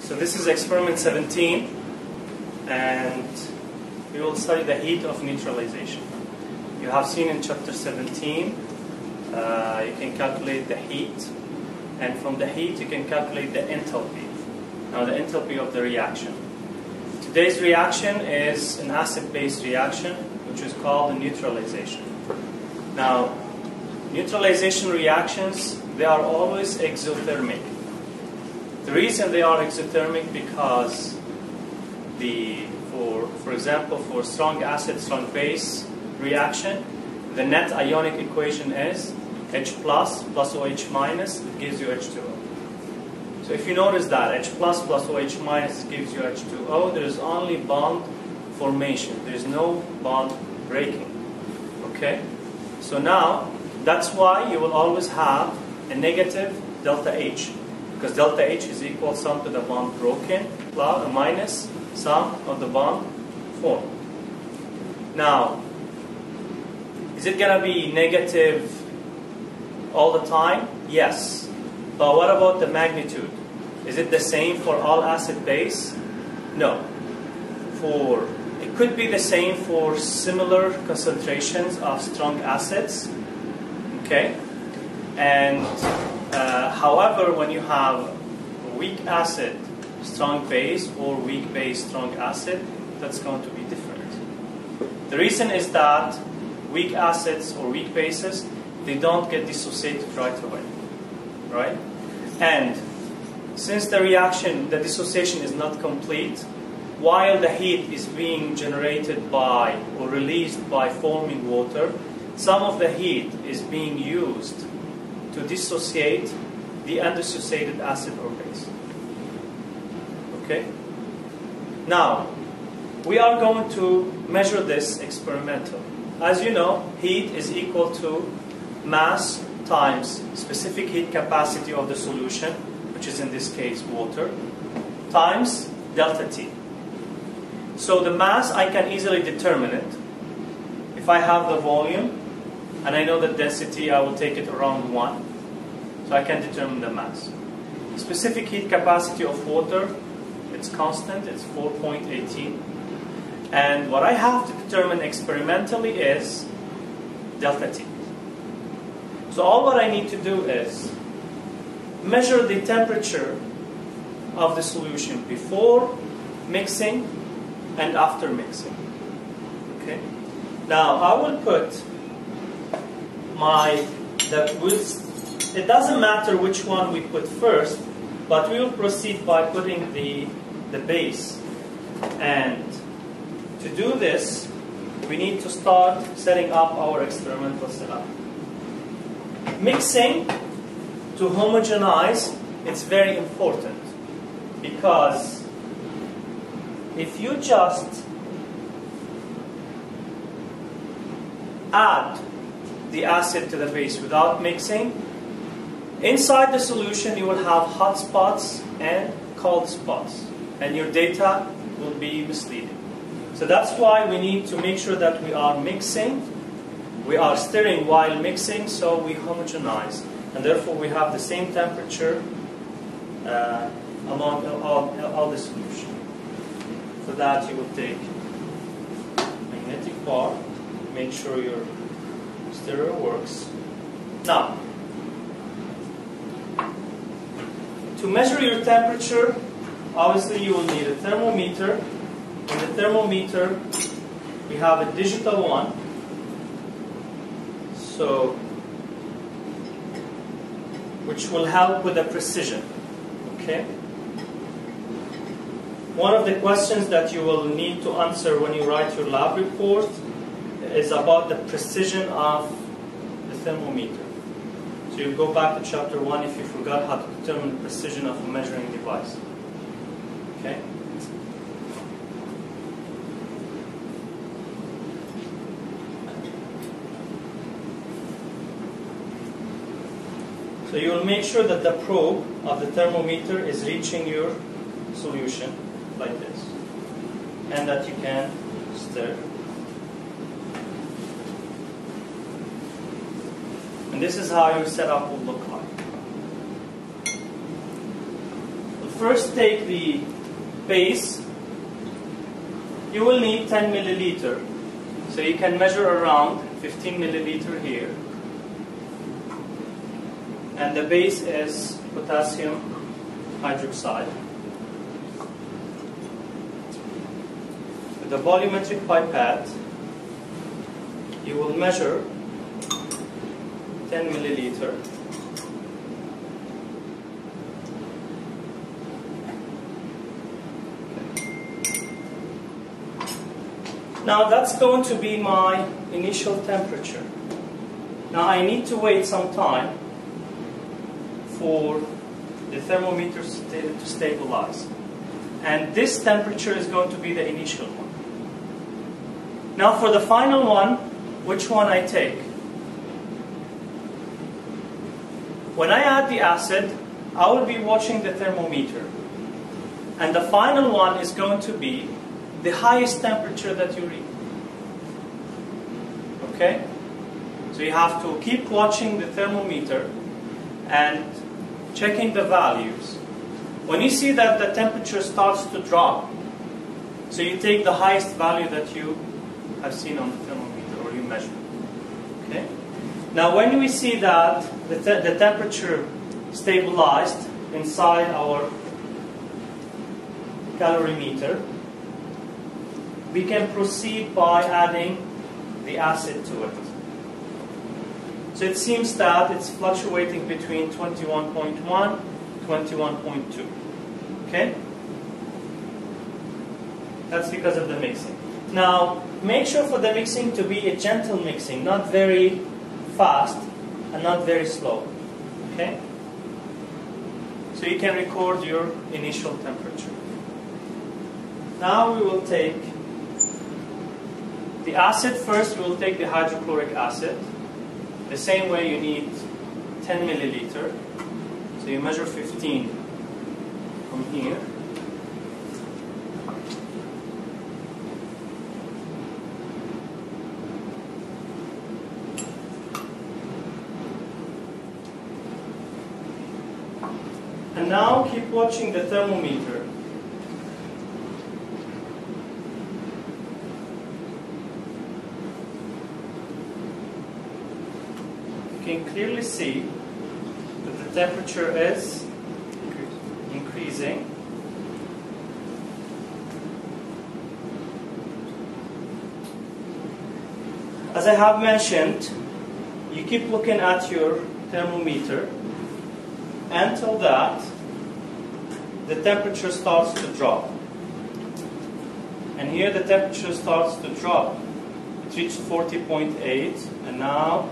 So this is experiment 17, and we will study the heat of neutralization. You have seen in chapter 17, you can calculate the heat, and from the heat you can calculate the enthalpy. Now the enthalpy of the reaction. Today's reaction is an acid-base reaction, which is called a neutralization. Now, neutralization reactions, they are always exothermic. The reason they are exothermic because for example, for strong acid, strong base reaction, the net ionic equation is H plus OH minus, it gives you H2O. So if you notice that H plus OH minus gives you H2O, there is only bond formation. There is no bond breaking. Okay? So now, that's why you will always have a negative delta H. Because delta H is equal sum to the bond broken plus minus sum of the bond formed. Now, is it going to be negative all the time? Yes. But what about the magnitude? Is it the same for all acid base? No. It could be the same for similar concentrations of strong acids. Okay? And however, when you have weak acid, strong base, or weak base, strong acid, that's going to be different. The reason is that weak acids or weak bases, they don't get dissociated right away. Right? And since the reaction, the dissociation is not complete, while the heat is being generated by or released by forming water, some of the heat is being used to dissociate the undissociated acid or base. Okay? Now, we are going to measure this experimentally. As you know, heat is equal to mass times specific heat capacity of the solution, which is in this case water, times delta T. So the mass, I can easily determine it. If I have the volume, and I know the density, I will take it around 1. So I can determine the mass. Specific heat capacity of water, it's constant, it's 4.18. And what I have to determine experimentally is delta T. So all what I need to do is measure the temperature of the solution before mixing and after mixing. Okay? Now I will put it doesn't matter which one we put first, but we will proceed by putting the base. And to do this, we need to start setting up our experimental setup. Mixing to homogenize, it's very important, because if you just add the acid to the base without mixing, inside the solution you will have hot spots and cold spots, and your data will be misleading. So that's why we need to make sure that we are mixing, we are stirring while mixing, so we homogenize, and therefore we have the same temperature among all the solution. For that you will take a magnetic bar, make sure your stirrer works. Now, to measure your temperature, obviously you will need a thermometer. In the thermometer, we have a digital one. So, which will help with the precision. Okay? One of the questions that you will need to answer when you write your lab report is about the precision of the thermometer. So you go back to chapter 1 if you forgot how to determine the precision of a measuring device. Okay? So you will make sure that the probe of the thermometer is reaching your solution like this, and that you can stir. And this is how your setup will look like. first take the base. You will need 10 milliliter. So you can measure around 15 milliliter here. And the base is potassium hydroxide. With the volumetric pipette, you will measure 10 milliliter. Now that's going to be my initial temperature. Now I need to wait some time for the thermometer to stabilize. And this temperature is going to be the initial one. Now for the final one, which one I take? When I add the acid, I will be watching the thermometer. And the final one is going to be the highest temperature that you read. Okay? So you have to keep watching the thermometer and checking the values. When you see that the temperature starts to drop, so you take the highest value that you have seen on the thermometer or you measure. Okay? Now when we see that the temperature stabilized inside our calorimeter, we can proceed by adding the acid to it. So it seems that it's fluctuating between 21.1, 21.2. Okay? That's because of the mixing. Now, make sure for the mixing to be a gentle mixing, not very fast and not very slow. Okay? So you can record your initial temperature. Now we will take the acid first. We will take the hydrochloric acid. The same way you need 10 milliliter. So you measure 15 from here. And now keep watching the thermometer. You can clearly see that the temperature is increasing. As I have mentioned, you keep looking at your thermometer until that the temperature starts to drop. And here the temperature starts to drop. It reached 40.8 and now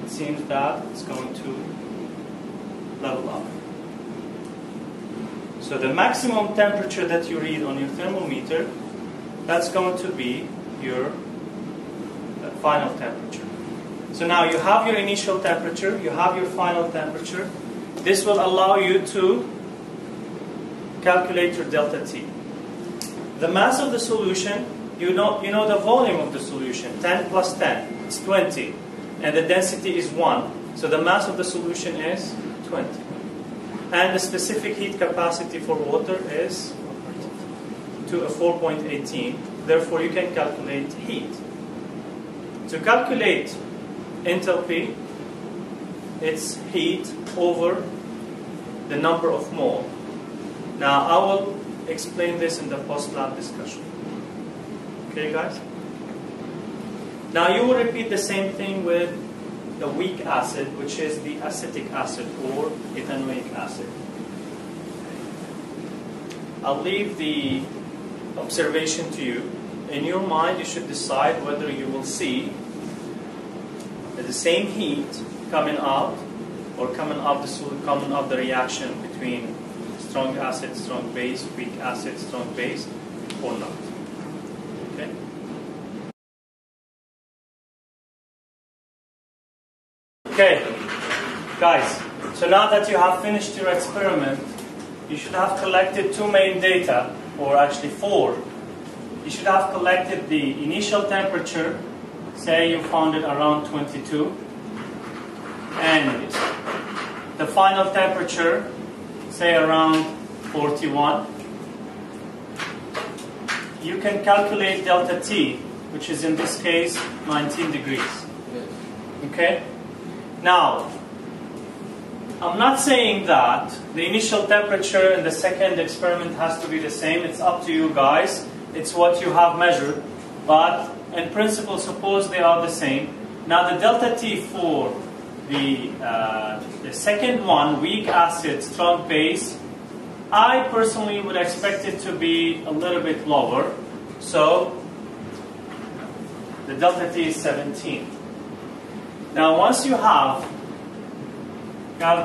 it seems that it's going to level up. So the maximum temperature that you read on your thermometer, that's going to be your final temperature. So now you have your initial temperature, you have your final temperature. This will allow you to calculate your delta T. The mass of the solution, you know the volume of the solution, 10 plus 10, it's 20. And the density is 1. So the mass of the solution is 20. And the specific heat capacity for water is to a 4.18. Therefore, you can calculate heat. To calculate enthalpy, it's heat over the number of mole. Now, I will explain this in the post-lab discussion. Okay, guys? Now you will repeat the same thing with the weak acid, which is the acetic acid or ethanoic acid. I'll leave the observation to you. In your mind, you should decide whether you will see the same heat coming out or coming out the reaction between strong acid, strong base, weak acid, strong base, or not. Okay? Okay, guys, so now that you have finished your experiment, you should have collected two main data, or actually four. You should have collected the initial temperature, say you found it around 22, and the final temperature, say around 41. You can calculate delta T, which is in this case 19 degrees. Okay? Now, I'm not saying that the initial temperature in the second experiment has to be the same. It's up to you guys. It's what you have measured. But in principle, suppose they are the same. Now the delta T for the second one, weak acid, strong base, I personally would expect it to be a little bit lower. So the delta T is 17. Now once you have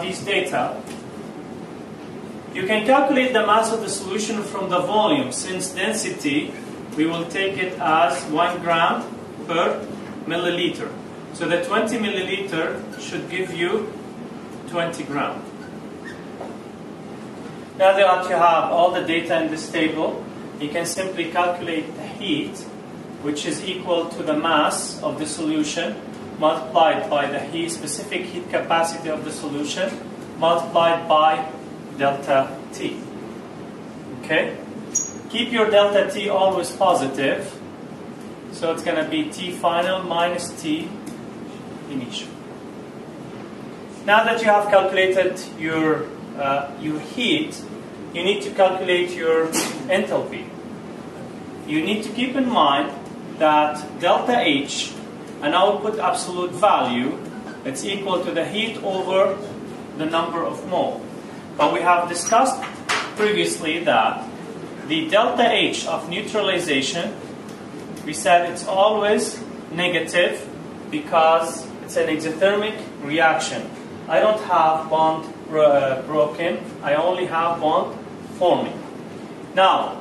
these data, you can calculate the mass of the solution from the volume. Since density, we will take it as 1 gram per milliliter. So the 20 milliliter should give you 20 gram. Now that you have all the data in this table, you can simply calculate the heat, which is equal to the mass of the solution multiplied by the specific heat capacity of the solution multiplied by delta T. Okay? Keep your delta T always positive. So it's going to be T final minus T initial. Now that you have calculated your heat, you need to calculate your enthalpy. You need to keep in mind that delta H, and I will put absolute value, it's equal to the heat over the number of mole. But we have discussed previously that the delta H of neutralization, we said it's always negative because it's an exothermic reaction. I don't have bond broken, I only have bond forming. Now,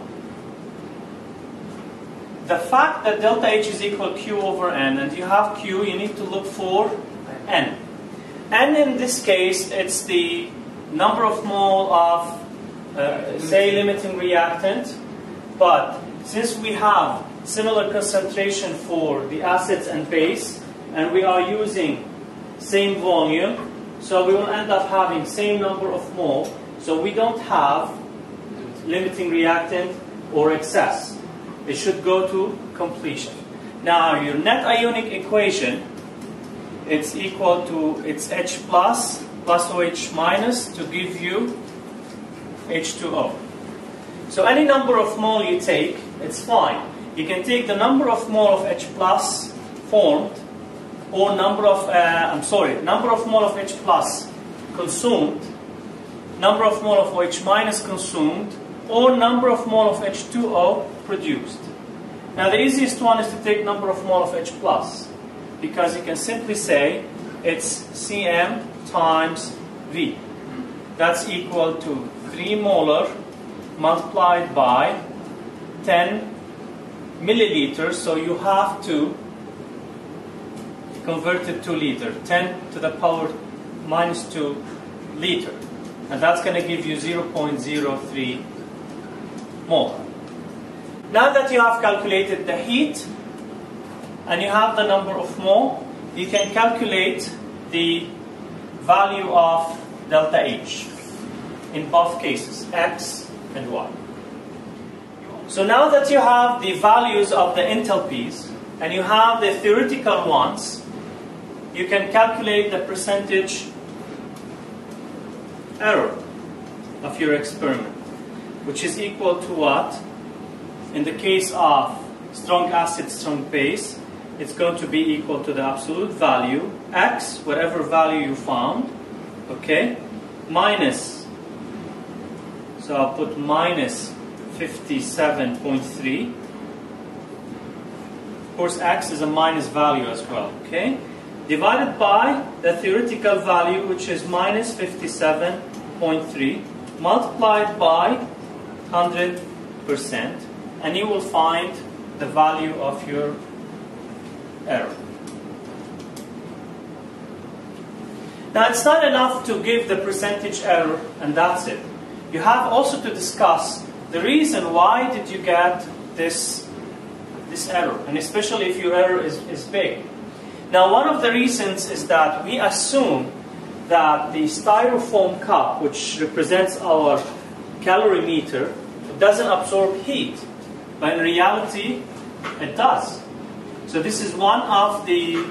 the fact that delta H is equal to Q over N, and you have Q, you need to look for N. N in this case, it's the number of mole of, say, limiting reactant. But since we have similar concentration for the acids and base, and we are using same volume, so we will end up having same number of mole. So we don't have limiting reactant or excess. It should go to completion. Now your net ionic equation, it's equal to H plus OH minus to give you H2O. So any number of mole you take, it's fine. You can take the number of mole of H plus formed, or number of mole of H plus consumed, number of mole of OH minus consumed, or number of mole of H2O produced. Now the easiest one is to take number of mole of H plus, because you can simply say it's Cm times V. That's equal to 3 molar multiplied by 10 milliliters, so you have to convert it to liter, 10 to the power minus 2 liter. And that's going to give you 0.03 mole. Now that you have calculated the heat and you have the number of mole, you can calculate the value of delta H in both cases, X and Y. So now that you have the values of the enthalpies and you have the theoretical ones, you can calculate the percentage error of your experiment, which is equal to what? In the case of strong acid, strong base, it's going to be equal to the absolute value, X, whatever value you found, okay, minus, so I'll put minus 57.3. Of course, X is a minus value as well, okay, divided by the theoretical value, which is minus 57.3, multiplied by 100%, and you will find the value of your error. Now, it's not enough to give the percentage error and that's it. You have also to discuss the reason why did you get this error, and especially if your error is big. Now, one of the reasons is that we assume that the styrofoam cup, which represents our calorimeter, it doesn't absorb heat, but in reality, it does. So this is one of the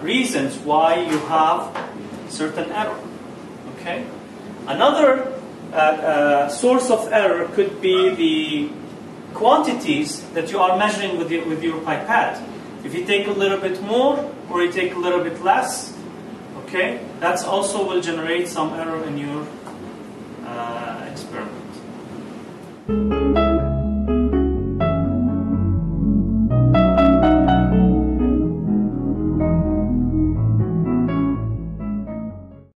reasons why you have certain error. Okay. Another source of error could be the quantities that you are measuring with your pipette. If you take a little bit more or you take a little bit less, okay, that's also will generate some error in your experiment.